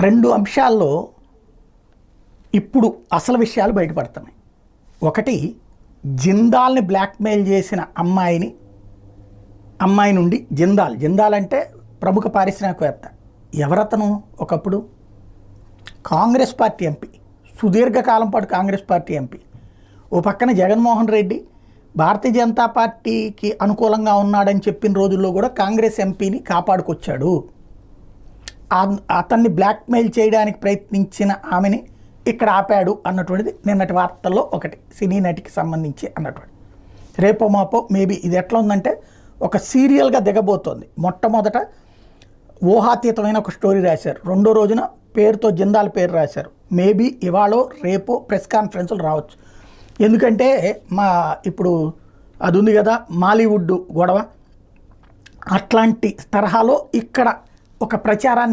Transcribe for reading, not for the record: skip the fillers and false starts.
రెండు అంశాల్లో ఇప్పుడు అసలు విషయాలు బయటపడుతున్నాయి. ఒకటి, జిందాల్ని బ్లాక్మెయిల్ చేసిన అమ్మాయి నుండి జిందాల్ అంటే ప్రముఖ పారిశ్రామికవేత్త. ఎవరతను? ఒకప్పుడు కాంగ్రెస్ పార్టీ ఎంపీ, సుదీర్ఘకాలం పాటు కాంగ్రెస్ పార్టీ ఎంపీ. ఓ పక్కన జగన్మోహన్ రెడ్డి భారతీయ జనతా పార్టీకి అనుకూలంగా ఉన్నాడని చెప్పిన రోజుల్లో కూడా కాంగ్రెస్ ఎంపీని కాపాడుకొచ్చాడు. అతన్ని బ్లాక్మెయిల్ చేయడానికి ప్రయత్నించిన ఆమెని ఇక్కడ ఆపాడు అన్నటువంటిది నిన్నటి వార్తల్లో ఒకటి, సినీ నటికి సంబంధించి అన్నటువంటి. రేపో మాపో మేబీ ఇది ఎట్లా ఉందంటే ఒక సీరియల్గా దిగబోతోంది. మొట్టమొదట ఊహాతీతమైన ఒక స్టోరీ రాశారు, రెండో రోజున పేరుతో జిందాల్ పేరు రాశారు. మేబీ ఇవాళ రేపో ప్రెస్ కాన్ఫరెన్సులు రావచ్చు. ఎందుకంటే ఇప్పుడు అది ఉంది కదా మాలీవుడ్ గొడవ, అట్లాంటి తరహాలో ఇక్కడ ఒక ప్రచారాన్ని